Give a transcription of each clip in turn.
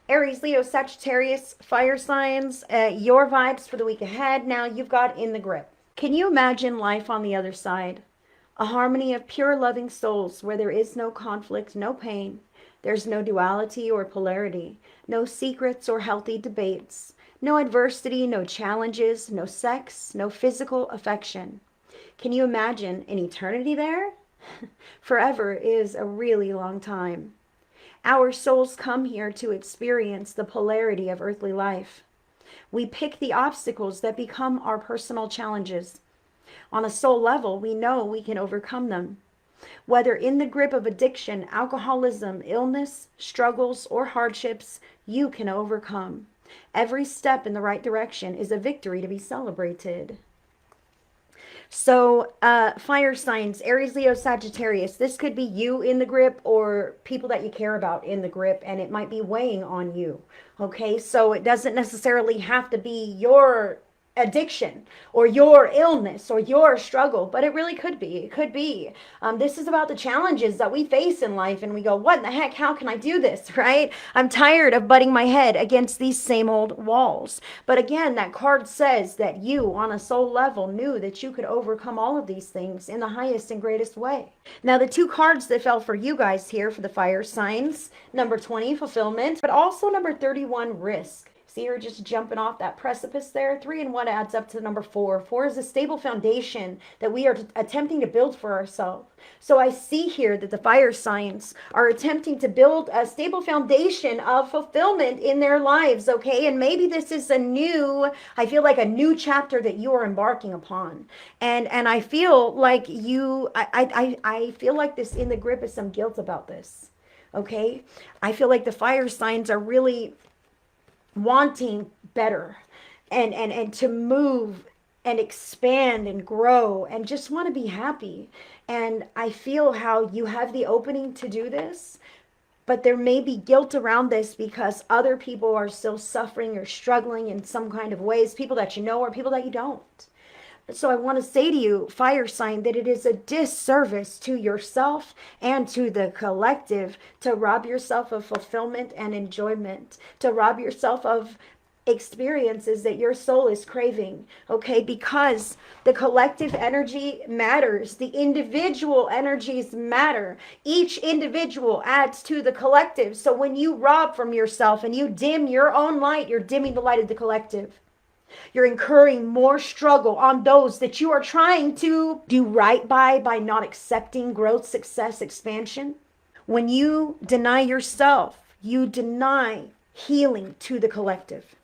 Aries, Leo, Sagittarius, fire signs, your vibes for the week ahead. Now you've got in the grip. Can you imagine life on the other side? A harmony of pure loving souls where there is no conflict, no pain. There's no duality or polarity, no secrets or healthy debates, no adversity, no challenges, no sex, no physical affection. Can you imagine an eternity there? Forever is a really long time. Our souls come here to experience the polarity of earthly life. We pick the obstacles that become our personal challenges. On a soul level, we know we can overcome them. Whether in the grip of addiction, alcoholism, illness, struggles, or hardships, you can overcome. Every step in the right direction is a victory to be celebrated. So, fire signs, Aries, Leo, Sagittarius. This could be you in the grip or people that you care about in the grip, and it might be weighing on you. Okay, so it doesn't necessarily have to be your addiction or your illness or your struggle, but it really could be. It could be. This is about the challenges that we face in life, and we go, what in the heck? How can I do this? Right? I'm tired of butting my head against these same old walls. But again, that card says that you, on a soul level, knew that you could overcome all of these things in the highest and greatest way. Now, the two cards that fell for you guys here for the fire signs, number 20, fulfillment, but also number 31, risk. See her just jumping off that precipice there. 3 and 1 adds up to the number 4. 4 is a stable foundation that we are attempting to build for ourselves. So I see here that the fire signs are attempting to build a stable foundation of fulfillment in their lives, okay? And maybe this is I feel like a new chapter that you are embarking upon. And I feel like I feel like this in the grip is some guilt about this, okay? I feel like the fire signs are really wanting better and to move and expand and grow and just want to be happy. And I feel how you have the opening to do this, but there may be guilt around this because other people are still suffering or struggling in some kind of ways, people that you know or people that you don't. So I want to say to you, fire sign, that it is a disservice to yourself and to the collective to rob yourself of fulfillment and enjoyment, to rob yourself of experiences that your soul is craving, okay? Because the collective energy matters. The individual energies matter. Each individual adds to the collective. So when you rob from yourself and you dim your own light, you're dimming the light of the collective. You're incurring more struggle on those that you are trying to do right by not accepting growth, success, expansion. When you deny yourself, you deny healing to the collective.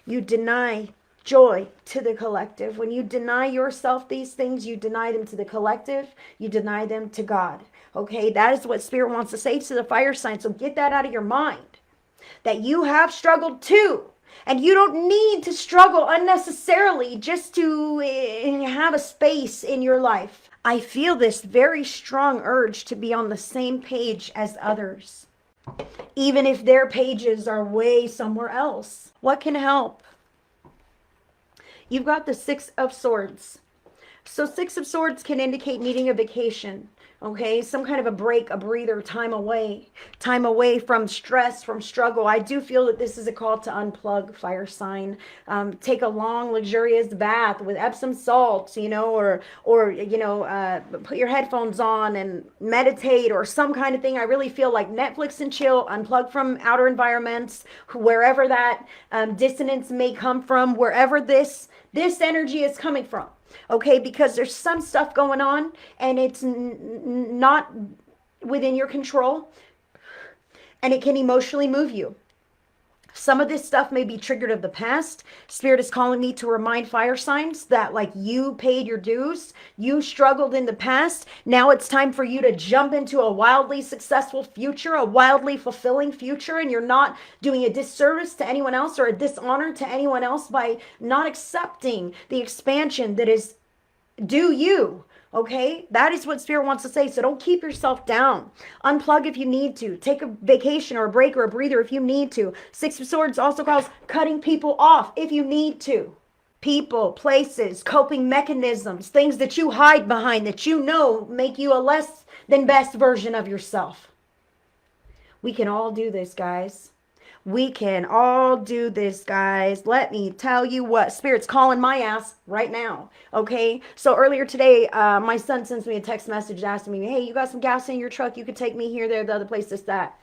You deny joy to the collective. When you deny yourself these things, you deny them to the collective, you deny them to God. Okay, that is what Spirit wants to say to the fire sign. So get that out of your mind, that you have struggled too. And you don't need to struggle unnecessarily just to have a space in your life. I feel this very strong urge to be on the same page as others, even if their pages are way somewhere else. What can help? You've got the 6 of Swords. So 6 of Swords can indicate needing a vacation. Okay, some kind of a break, a breather, time away from stress, from struggle. I do feel that this is a call to unplug, fire sign. Take a long, luxurious bath with Epsom salts, or put your headphones on and meditate or some kind of thing. I really feel like Netflix and chill, unplug from outer environments, wherever that dissonance may come from, wherever this energy is coming from. Okay, because there's some stuff going on and it's not within your control and it can emotionally move you. Some of this stuff may be triggered of the past. Spirit is calling me to remind fire signs that like you paid your dues, you struggled in the past. Now it's time for you to jump into a wildly successful future, a wildly fulfilling future, and you're not doing a disservice to anyone else or a dishonor to anyone else by not accepting the expansion that is due you. Okay, that is what Spirit wants to say. So don't keep yourself down. Unplug if you need to. Take a vacation or a break or a breather if you need to. 6 of Swords also calls cutting people off if you need to. People, places, coping mechanisms, things that you hide behind that you know make you a less than best version of yourself. We can all do this, guys. We can all do this, guys. Let me tell you what. Spirit's calling my ass right now. Okay? So earlier today, my son sends me a text message asking me, hey, you got some gas in your truck? You could take me here, there, the other place, this, that.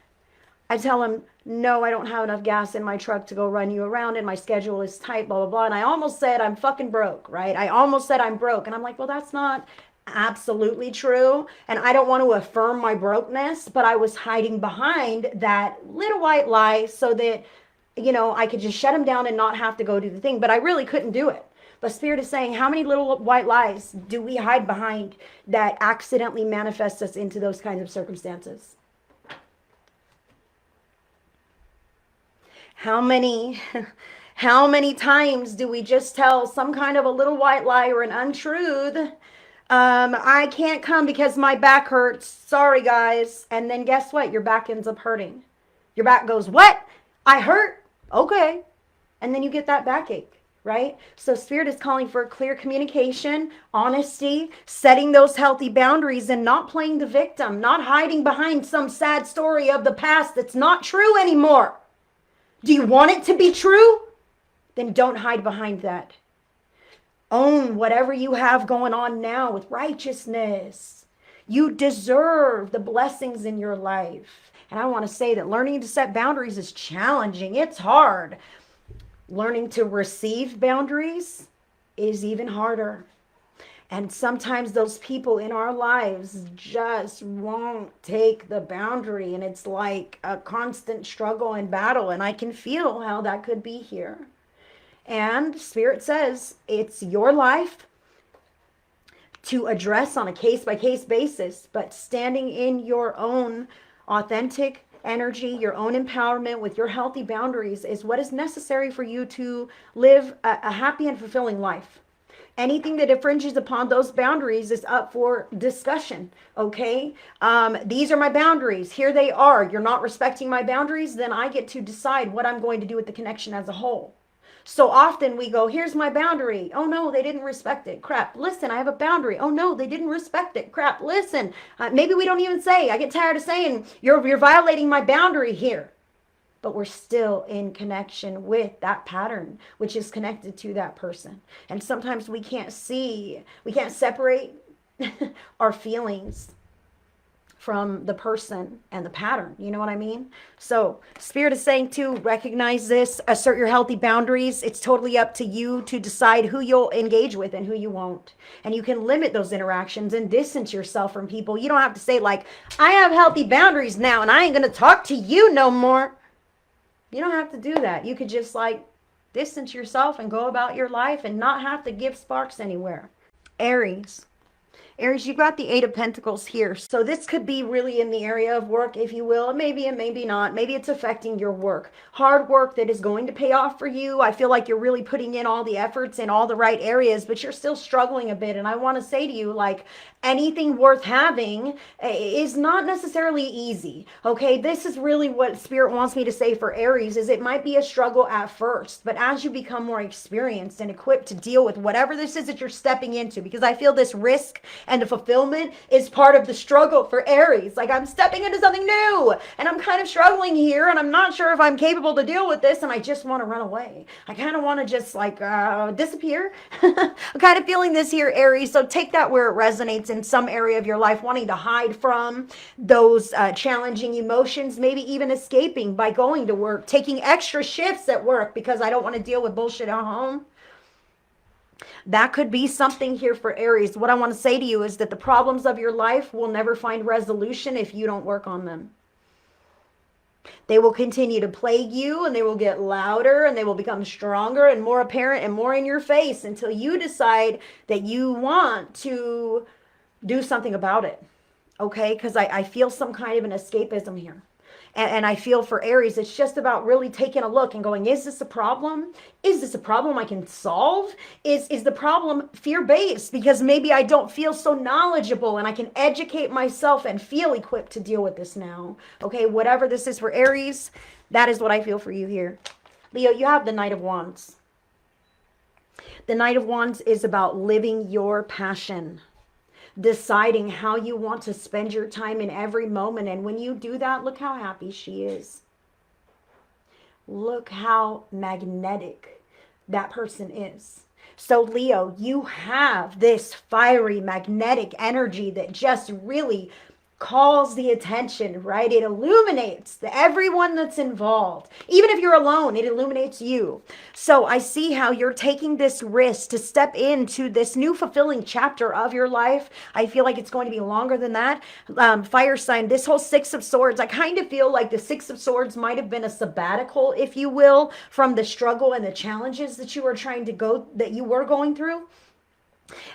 I tell him, no, I don't have enough gas in my truck to go run you around, and my schedule is tight, blah, blah, blah. And I almost said I'm fucking broke, right? I almost said I'm broke. And I'm like, well, that's not absolutely true. And I don't want to affirm my brokenness, but I was hiding behind that little white lie so that, I could just shut him down and not have to go do the thing. But I really couldn't do it. But Spirit is saying, how many little white lies do we hide behind that accidentally manifest us into those kinds of circumstances? How many times do we just tell some kind of a little white lie or an untruth? I can't come because my back hurts. Sorry, guys. And then guess what? Your back ends up hurting. Your back goes, what? I hurt? Okay. And then you get that backache, right? So Spirit is calling for clear communication, honesty, setting those healthy boundaries, and not playing the victim, not hiding behind some sad story of the past that's not true anymore. Do you want it to be true? Then don't hide behind that. Own whatever you have going on now with righteousness. You deserve the blessings in your life. And I want to say that learning to set boundaries is challenging. It's hard. Learning to receive boundaries is even harder. And sometimes those people in our lives just won't take the boundary. And it's like a constant struggle and battle. And I can feel how that could be here. And Spirit says it's your life to address on a case-by-case basis. But standing in your own authentic energy, your own empowerment with your healthy boundaries is what is necessary for you to live a happy and fulfilling life. Anything that infringes upon those boundaries is up for discussion, okay? These are my boundaries. Here they are. You're not respecting my boundaries, then I get to decide what I'm going to do with the connection as a whole. So often we go, here's my boundary. Oh, no, they didn't respect it. Crap. Listen, I have a boundary. Oh, no, they didn't respect it. Crap. Listen, maybe we don't even say. I get tired of saying, you're violating my boundary here. But we're still in connection with that pattern, which is connected to that person. And sometimes we can't separate our feelings from the person and the pattern. You know what I mean? So Spirit is saying to recognize this, assert your healthy boundaries. It's totally up to you to decide who you'll engage with and who you won't. And you can limit those interactions and distance yourself from people. You don't have to say like, I have healthy boundaries now and I ain't going to talk to you no more. You don't have to do that. You could just like distance yourself and go about your life and not have to give sparks anywhere. Aries. Aries, you've got the Eight of Pentacles here. So this could be really in the area of work, if you will. Maybe and maybe not. Maybe it's affecting your work. Hard work that is going to pay off for you. I feel like you're really putting in all the efforts in all the right areas, but you're still struggling a bit. And I want to say to you, like, anything worth having is not necessarily easy. Okay, this is really what Spirit wants me to say for Aries, is it might be a struggle at first, but as you become more experienced and equipped to deal with whatever this is that you're stepping into, because I feel this risk and the fulfillment is part of the struggle for Aries. Like, I'm stepping into something new and I'm kind of struggling here and I'm not sure if I'm capable to deal with this and I just want to run away. I kind of want to just like disappear. I'm kind of feeling this here, Aries. So take that where it resonates in some area of your life, wanting to hide from those challenging emotions, maybe even escaping by going to work, taking extra shifts at work because I don't want to deal with bullshit at home. That could be something here for Aries. What I want to say to you is that the problems of your life will never find resolution if you don't work on them. They will continue to plague you and they will get louder and they will become stronger and more apparent and more in your face until you decide that you want to do something about it. Okay? Because I feel some kind of an escapism here. And I feel for Aries, it's just about really taking a look and going, is this a problem? Is this a problem I can solve? Is the problem fear-based? Because maybe I don't feel so knowledgeable and I can educate myself and feel equipped to deal with this now. Okay, whatever this is for Aries, that is what I feel for you here. Leo, you have the Knight of Wands. The Knight of Wands is about living your passion. Deciding how you want to spend your time in every moment. And when you do that, look how happy she is. look how magnetic that person is. So Leo, you have this fiery magnetic energy that just really calls the attention, right? It illuminates everyone that's involved. Even if you're alone, it illuminates you. So I see how you're taking this risk to step into this new fulfilling chapter of your life. I feel like it's going to be longer than that. Fire sign, this whole Six of Swords, I kind of feel like the Six of Swords might have been a sabbatical, if you will, from the struggle and the challenges that you were going through.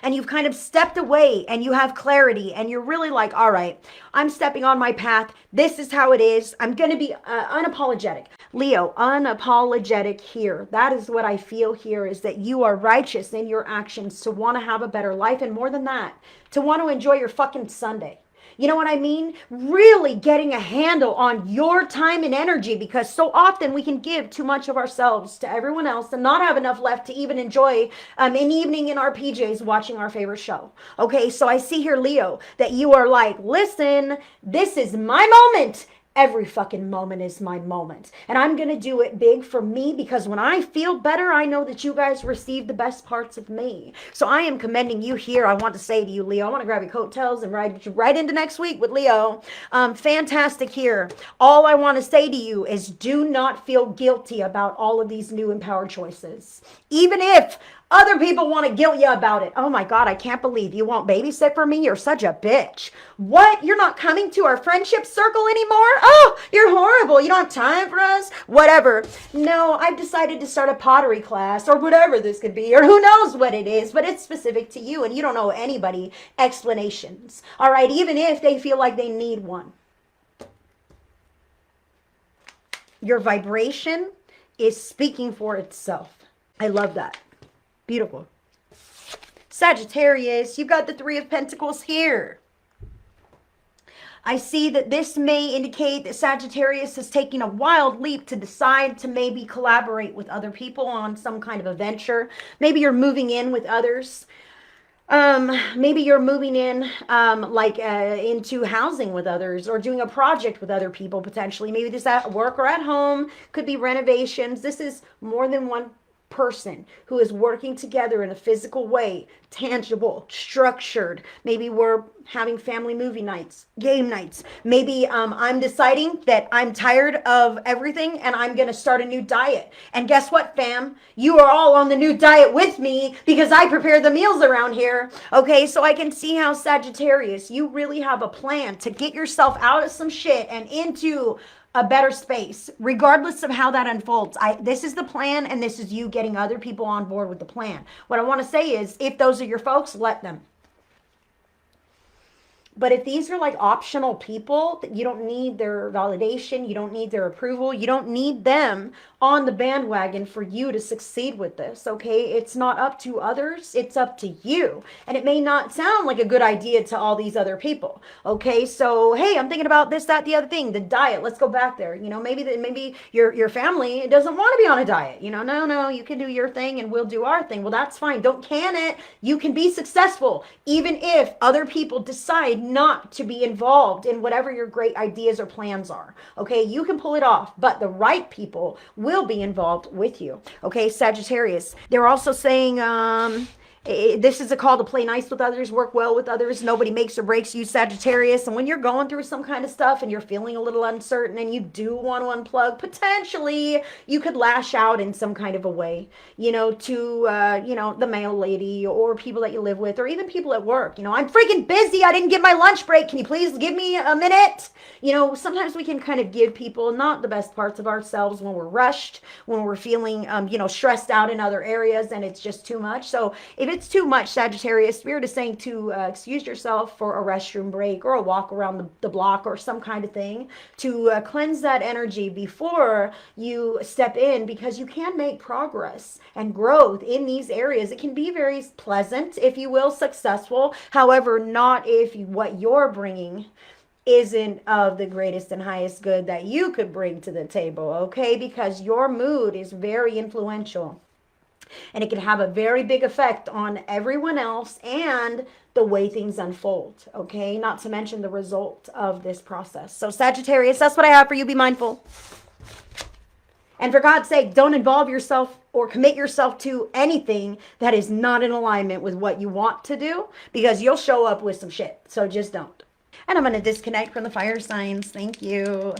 And you've kind of stepped away and you have clarity and you're really like, all right, I'm stepping on my path. This is how it is. I'm going to be unapologetic. Leo, unapologetic here. That is what I feel here, is that you are righteous in your actions to want to have a better life. And more than that, to want to enjoy your fucking Sunday. You know what I mean? Really getting a handle on your time and energy, because so often we can give too much of ourselves to everyone else and not have enough left to even enjoy an evening in our PJs watching our favorite show. Okay, so I see here, Leo, that you are like, listen, this is my moment. Every fucking moment is my moment. And I'm going to do it big for me, because when I feel better, I know that you guys receive the best parts of me. So I am commending you here. I want to say to you, Leo, I want to grab your coattails and ride you right into next week with Leo. Fantastic here. All I want to say to you is do not feel guilty about all of these new empowered choices. Even if other people want to guilt you about it. Oh my God, I can't believe you won't babysit for me. You're such a bitch. What? You're not coming to our friendship circle anymore? Oh, you're horrible. You don't have time for us? Whatever. No, I've decided to start a pottery class or whatever this could be, or who knows what it is, but it's specific to you and you don't owe anybody explanations. All right, even if they feel like they need one. Your vibration is speaking for itself. I love that. Beautiful. Sagittarius, you got the Three of Pentacles here. I see that this may indicate that Sagittarius is taking a wild leap to decide to maybe collaborate with other people on some kind of a venture. Maybe you're moving in with others. Maybe you're moving in, into housing with others, or doing a project with other people potentially. Maybe this at work or at home, could be renovations. This is more than one person who is working together in a physical way, tangible, structured. Maybe we're having family movie nights, game nights. Maybe I'm deciding that I'm tired of everything and I'm going to start a new diet. And guess what, fam? You are all on the new diet with me because I prepare the meals around here. Okay, so I can see how, Sagittarius, you really have a plan to get yourself out of some shit and into a better space, regardless of how that unfolds. This is the plan, and this is you getting other people on board with the plan. What I want to say is, if those are your folks, let them. But if these are like optional people, you don't need their validation, you don't need their approval, you don't need them on the bandwagon for you to succeed with this, okay? It's not up to others, it's up to you. And it may not sound like a good idea to all these other people, okay? So, hey, I'm thinking about this, that, the other thing, the diet, let's go back there. You know, maybe your family doesn't want to be on a diet. You know, no, you can do your thing and we'll do our thing. Well, that's fine. Don't can it. You can be successful, even if other people decide not to be involved in whatever your great ideas or plans are, okay? You can pull it off, but the right people will be involved with you, okay? Sagittarius, they're also saying this is a call to play nice with others, work well with others. Nobody makes or breaks you, Sagittarius. And when you're going through some kind of stuff and you're feeling a little uncertain and you do want to unplug, potentially you could lash out in some kind of a way, you know, to, the mail lady or people that you live with, or even people at work. You know, I'm freaking busy. I didn't get my lunch break. Can you please give me a minute? You know, sometimes we can kind of give people not the best parts of ourselves when we're rushed, when we're feeling, stressed out in other areas and it's just too much. So if it's too much, Sagittarius, Spirit is saying to excuse yourself for a restroom break or a walk around the block or some kind of thing to cleanse that energy before you step in, because you can make progress and growth in these areas. It can be very pleasant, if you will, successful. However, not if what you're bringing isn't of the greatest and highest good that you could bring to the table, okay? Because your mood is very influential. And it can have a very big effect on everyone else and the way things unfold, okay? Not to mention the result of this process. So Sagittarius, that's what I have for you. Be mindful. And for God's sake, don't involve yourself or commit yourself to anything that is not in alignment with what you want to do, because you'll show up with some shit. So just don't. And I'm going to disconnect from the fire signs. Thank you.